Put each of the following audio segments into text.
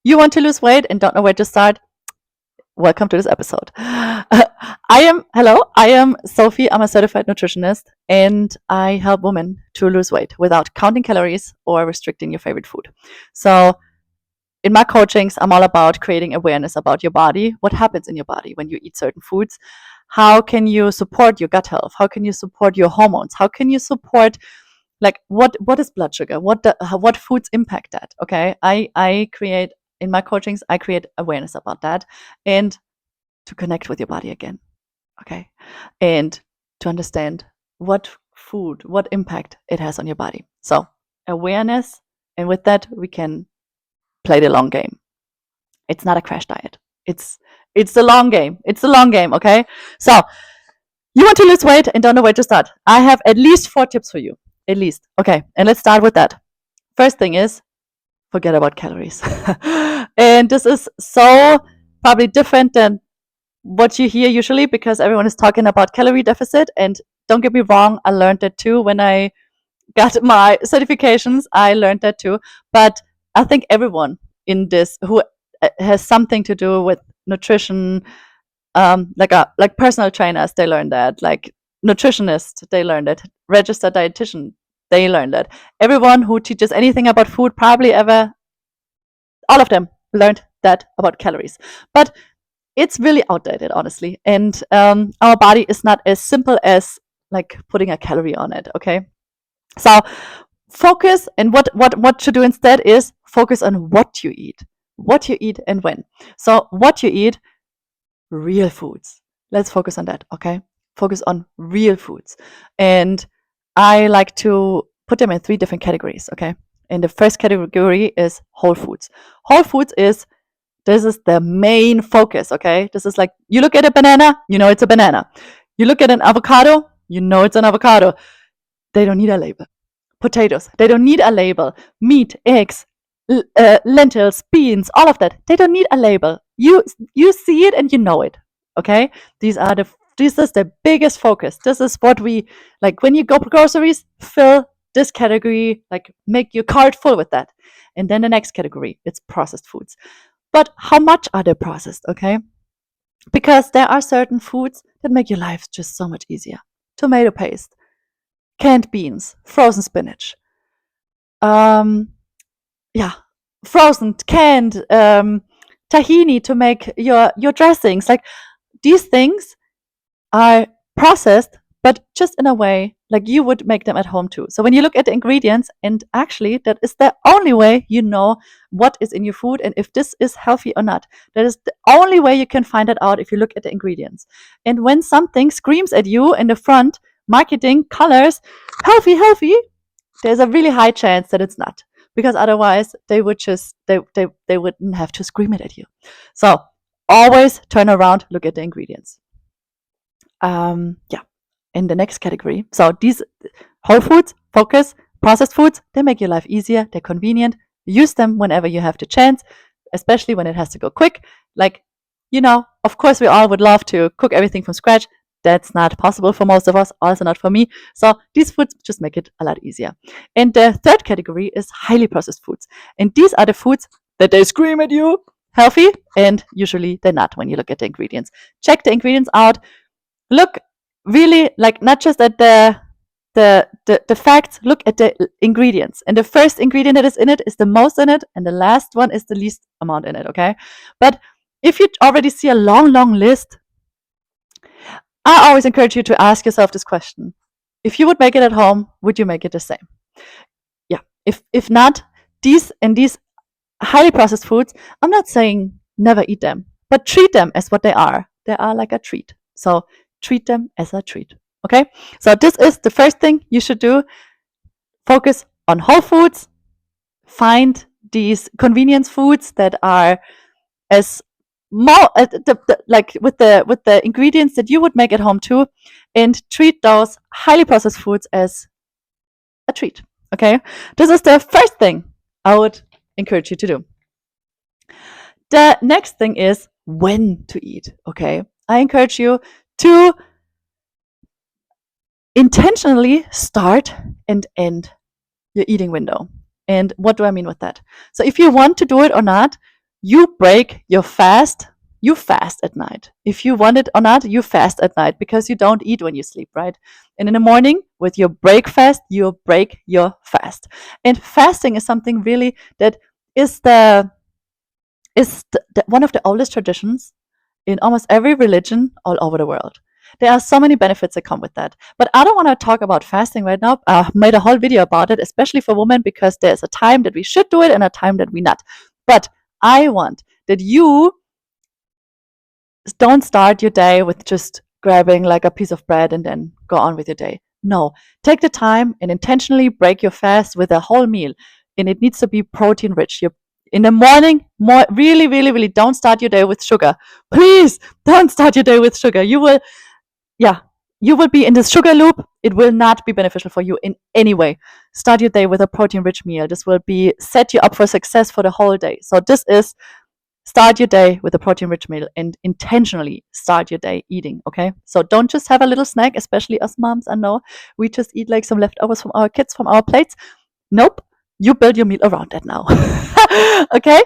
you want to lose weight and don't know where to start, welcome to this episode. I am Sophie. I'm a certified nutritionist and I help women to lose weight without counting calories or restricting your favorite food. So in my coachings, I'm all about creating awareness about your body, what happens in your body when you eat certain foods. How can you support your gut health? How can you support your hormones? How can you support, like, what is blood sugar? What foods impact that? Okay, I create in my coachings, I create awareness about that and to connect with your body again. Okay, and to understand what impact it has on your body. So awareness, and with that we can play the long game. It's not a crash diet. It's the long game. It's the long game, okay? So you want to lose weight and don't know where to start. I have at least 4 tips for you. At least. Okay, and let's start with that. First thing is forget about calories. And this is so probably different than what you hear usually because everyone is talking about calorie deficit. And don't get me wrong, I learned that too when I got my certifications. I learned that too. But I think everyone in this who has something to do with nutrition, like personal trainers, they learn that. Like nutritionists, they learn that. Registered dietitian, they learn that. Everyone who teaches anything about food, probably ever, all of them learned that about calories. But it's really outdated, honestly. And our body is not as simple as like putting a calorie on it. Okay, so focus, and what to do instead is focus on what you eat and when. So what you eat, real foods. Let's focus on that, okay? Focus on real foods. And I like to put them in 3 different categories, okay? And the first category is whole foods. Whole foods is the main focus, okay? This is like, you look at a banana, you know it's a banana. You look at an avocado, you know it's an avocado. They don't need a label. Potatoes, they don't need a label. Meat, eggs, lentils, beans, all of that, they don't need a label. You see it and you know it, okay? This is the biggest focus. This is what we, like when you go for groceries, fill this category, like make your cart full with that. And then the next category, it's processed foods. But how much are they processed, okay? Because there are certain foods that make your life just so much easier. Tomato paste, canned beans, frozen spinach, frozen, canned, tahini to make your dressings. Like these things are processed, but just in a way like you would make them at home too. So when you look at the ingredients, and actually that is the only way you know what is in your food and if this is healthy or not. That is the only way you can find it out, if you look at the ingredients. And when something screams at you in the front, marketing, colors, healthy, there's a really high chance that it's not, because otherwise they would just they wouldn't have to scream it at you. So always turn around, look at the ingredients. In the next category, so these whole foods, focus, processed foods, they make your life easier, they're convenient. Use them whenever you have the chance, especially when it has to go quick. Like, of course we all would love to cook everything from scratch. That's not possible for most of us, also not for me. So these foods just make it a lot easier. And the third category is highly processed foods. And these are the foods that they scream at you, healthy, and usually they're not when you look at the ingredients. Check the ingredients out. Look really, like, not just at the facts, look at the ingredients. And the first ingredient that is in it is the most in it, and the last one is the least amount in it, okay? But if you already see a long list, I always encourage you to ask yourself this question. If you would make it at home, would you make it the same? Yeah. If not, these highly processed foods, I'm not saying never eat them, but treat them as what they are. They are like a treat. So treat them as a treat. Okay? So this is the first thing you should do. Focus on whole foods. Find these convenience foods that are as more like with the ingredients that you would make at home too, and treat those highly processed foods as a treat. Okay? This is the first thing I would encourage you to do. The next thing is when to eat. Okay? I encourage you to intentionally start and end your eating window. And what do I mean with that? So if you want to do it or not, you break your fast. You fast at night. If you want it or not, you fast at night because you don't eat when you sleep, right? And in the morning, with your break fast, you break your fast. And fasting is something really that is one of the oldest traditions in almost every religion all over the world. There are so many benefits that come with that. But I don't want to talk about fasting right now. I made a whole video about it, especially for women, because there's a time that we should do it and a time that we not. But I want that you don't start your day with just grabbing like a piece of bread and then go on with your day. No, take the time and intentionally break your fast with a whole meal. And it needs to be protein rich. In the morning, really, really, really don't start your day with sugar. Please don't start your day with sugar. Yeah, you will be in this sugar loop. It will not be beneficial for you in any way. Start your day with a protein rich meal. This will be set you up for success for the whole day. So this is start your day with a protein rich meal and intentionally start your day eating. Okay, so don't just have a little snack, especially us moms. I know we just eat like some leftovers from our kids, from our plates. Nope, you build your meal around that now. Okay,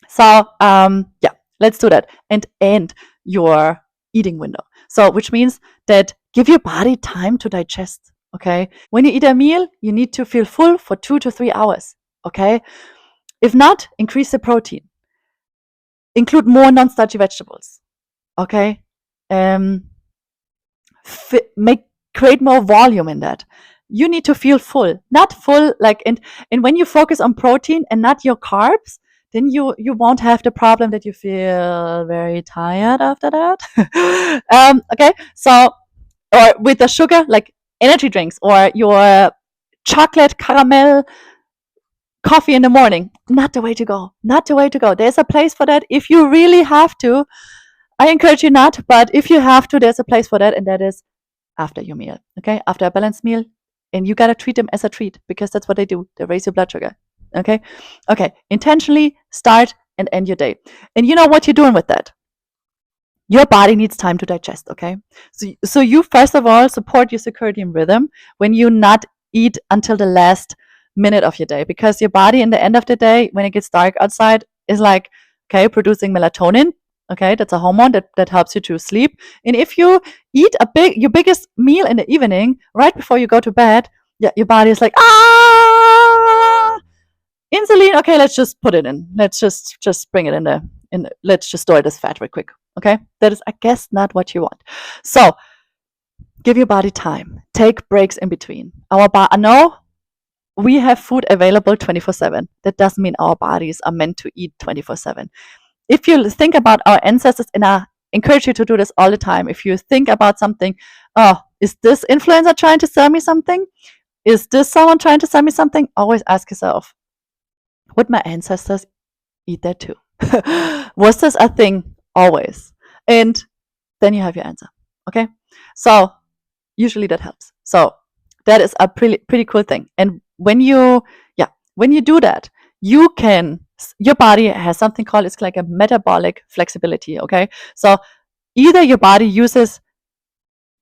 so yeah, let's do that and end your eating window. So which means that give your body time to digest. Okay, when you eat a meal, you need to feel full for 2 to 3 hours. Okay, if not, increase the protein. Include more non-starchy vegetables. Okay, um, create more volume in that. You need to feel full, not full like and when you focus on protein and not your carbs, then you won't have the problem that you feel very tired after that. Okay, so or with the sugar, like energy drinks or your chocolate caramel coffee in the morning, not the way to go. Not the way to go. There's a place for that if you really have to. I encourage you not, but if you have to, there's a place for that, and that is after your meal. Okay, after a balanced meal, and you gotta treat them as a treat because that's what they do. They raise your blood sugar. Okay, okay. Intentionally start and end your day, and you know what you're doing with that. Your body needs time to digest. Okay, so you first of all support your circadian rhythm when you not eat until the last minute of your day, because your body in the end of the day, when it gets dark outside, is like, okay, producing melatonin. Okay, that's a hormone that helps you to sleep. And if you eat your biggest meal in the evening right before you go to bed, yeah, your body is like, insulin. Okay, let's just put it in. Let's just bring it in. Let's just store it as fat real quick. Okay, that is, I guess, not what you want. So give your body time. Take breaks in between. I know we have food available 24/7. That doesn't mean our bodies are meant to eat 24/7. If you think about our ancestors, and I encourage you to do this all the time, if you think about something, oh, is this influencer trying to sell me something? Is this someone trying to sell me something? Always ask yourself, would my ancestors eat that too? Was this a thing always? And then you have your answer. Okay, so usually that helps. So that is a pretty cool thing. And when you do that, your body has something called, it's like a metabolic flexibility. Okay, so either your body uses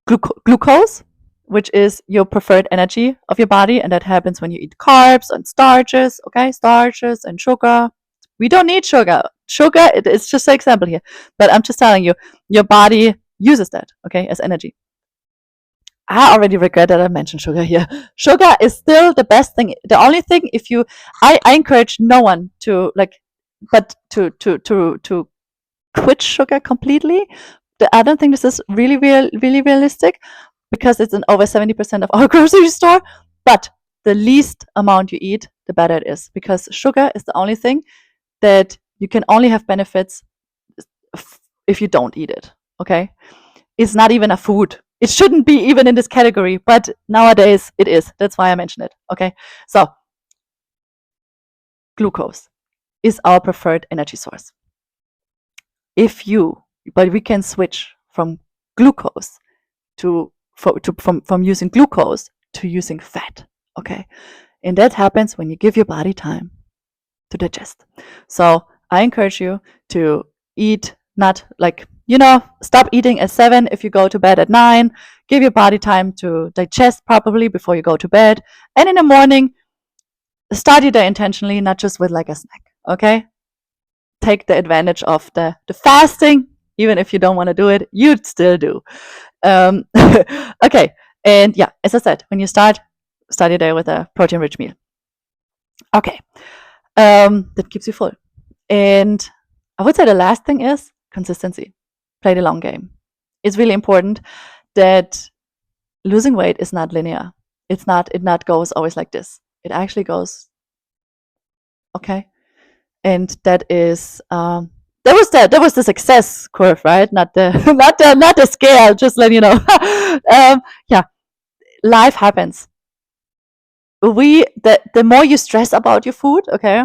glucose, which is your preferred energy of your body, and that happens when you eat carbs and starches. Okay, starches and sugar. We don't need sugar. It's just an example here, but I'm just telling you, your body uses that, okay, as energy. I already regret that I mentioned sugar here. Sugar is still the best thing. The only thing, I encourage no one to to quit sugar completely. I don't think this is really realistic, because it's in over 70% of our grocery store. But the least amount you eat, the better it is, because sugar is the only thing that you can only have benefits if you don't eat it. Okay, it's not even a food. It shouldn't be even in this category, but nowadays it is. That's why I mentioned it. Okay, so glucose is our preferred energy source. But we can switch from glucose from using glucose to using fat. Okay, and that happens when you give your body time to digest. So I encourage you to eat, not like, stop eating at 7 if you go to bed at 9. Give your body time to digest properly before you go to bed. And in the morning, start your day intentionally, not just with like a snack. Okay? take the advantage of the fasting. Even if you don't want to do it, you'd still do. Okay. And yeah, as I said, when you start your day with a protein-rich meal. Okay. That keeps you full. And I would say the last thing is consistency. Play the long game. It's really important that losing weight is not linear. It not goes always like this. It actually goes, okay. And that is there was the success curve, right? Not the not the scale. Just let you know. Yeah, life happens. The more you stress about your food, okay,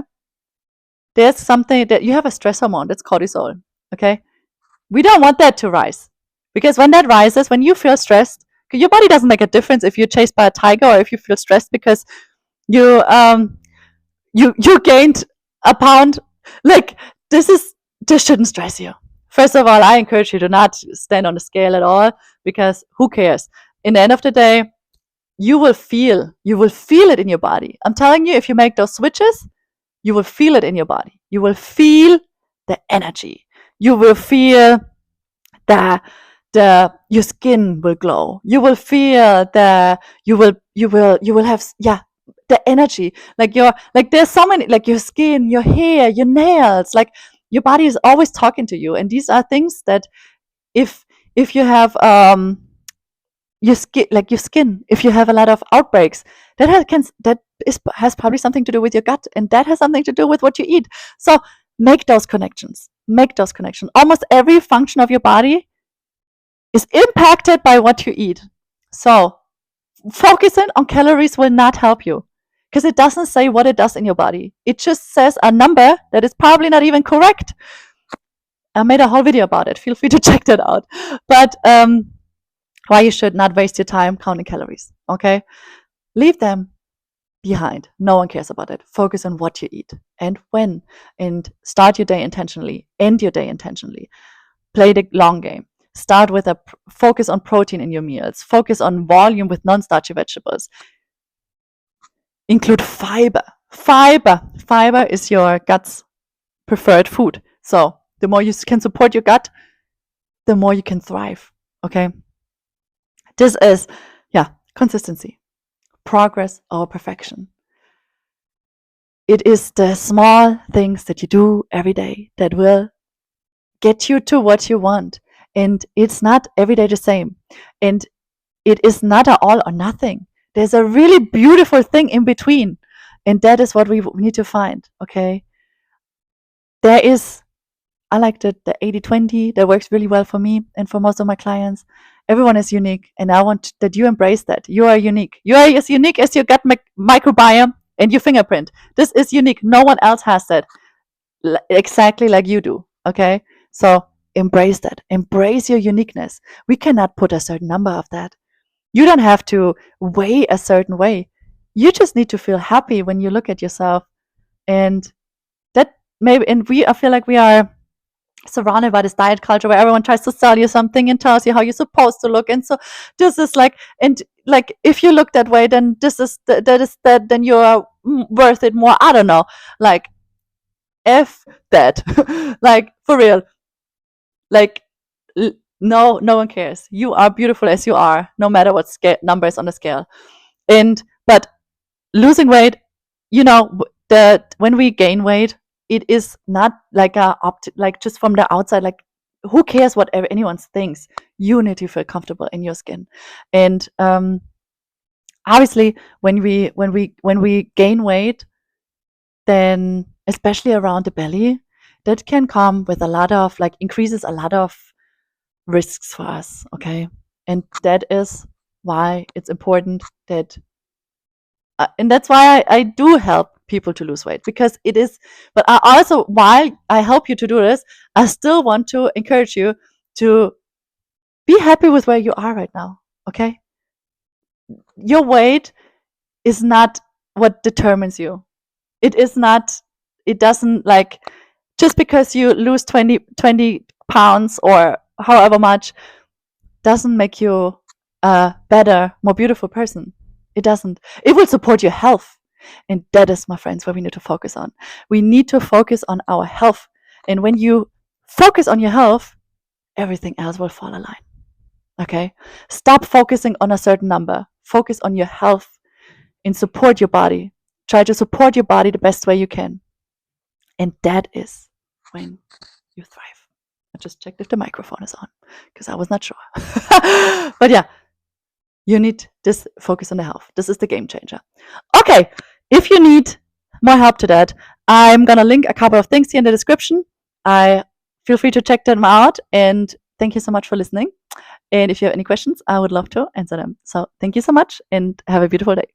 there's something that you have a stress hormone that's cortisol. Okay, we don't want that to rise, because when that rises, when you feel stressed, your body doesn't make a difference if you're chased by a tiger or if you feel stressed because you you gained a pound. Like, this shouldn't stress you. First of all, I encourage you to not stand on the scale at all, because who cares? In the end of the day, you will feel it in your body. I'm telling you, if you make those switches, you will feel it in your body. You will feel the energy. You will feel your skin will glow. You will feel you will have the energy. Like there's so many, like your skin, your hair, your nails, like your body is always talking to you. And these are things that if you have your skin, if you have a lot of outbreaks, has probably something to do with your gut, and that has something to do with what you eat. So make those connections. Almost every function of your body is impacted by what you eat. So focusing on calories will not help you, because it doesn't say what it does in your body. It just says a number that is probably not even correct. I made a whole video about it. Feel free to check that out. But why you should not waste your time counting calories, okay? Leave them behind. No one cares about it. Focus on what you eat and when, and start your day intentionally, end your day intentionally. Play the long game. Start with a focus on protein in your meals. Focus on volume with non-starchy vegetables. Include fiber. Fiber is your gut's preferred food. So the more you can support your gut, the more you can thrive, okay? This is, consistency, progress over perfection. It is the small things that you do every day that will get you to what you want. And it's not every day the same. And it is not an all or nothing. There's a really beautiful thing in between. And that is what we need to find, okay? I like the 80-20. That works really well for me and for most of my clients. Everyone is unique, and I want that you embrace that. You are unique. You are as unique as your gut microbiome and your fingerprint. This is unique. No one else has that exactly like you do, okay? So embrace that. Embrace your uniqueness. We cannot put a certain number of that. You don't have to weigh a certain way. You just need to feel happy when you look at yourself. And that maybe, and I feel like we are surrounded by this diet culture where everyone tries to sell you something and tells you how you're supposed to look. And so this is like, and like, if you look that way, then then you're worth it more. I don't know. Like, F that. Like, for real. Like, no one cares. You are beautiful as you are, no matter what number is on the scale. But losing weight, when we gain weight, it is not like like just from the outside. Like, who cares what anyone thinks? You need to feel comfortable in your skin. And obviously, when we gain weight, then especially around the belly, that can come with a lot of, like, increases a lot of risks for us, okay? And that is why it's important that and that's why I do help people to lose weight, because it is. But I also, while I help you to do this, I still want to encourage you to be happy with where you are right now, okay? Your weight is not what determines you. It is not. It doesn't, like, just because you lose 20 pounds or however much doesn't make you a better, more beautiful person. It doesn't. It will support your health. And that is, my friends, what we need to focus on. We need to focus on our health And when you focus on your health, everything else will fall in line. Okay? Stop focusing on a certain number. Focus on your health and support your body. Try to support your body the best way you can. And that is when you thrive. I just checked if the microphone is on because I was not sure. But yeah, you need this focus on the health. This is the game changer. Okay, if you need more help to that, I'm going to link a couple of things here in the description. I feel free to check them out. And thank you so much for listening. And if you have any questions, I would love to answer them. So thank you so much and have a beautiful day.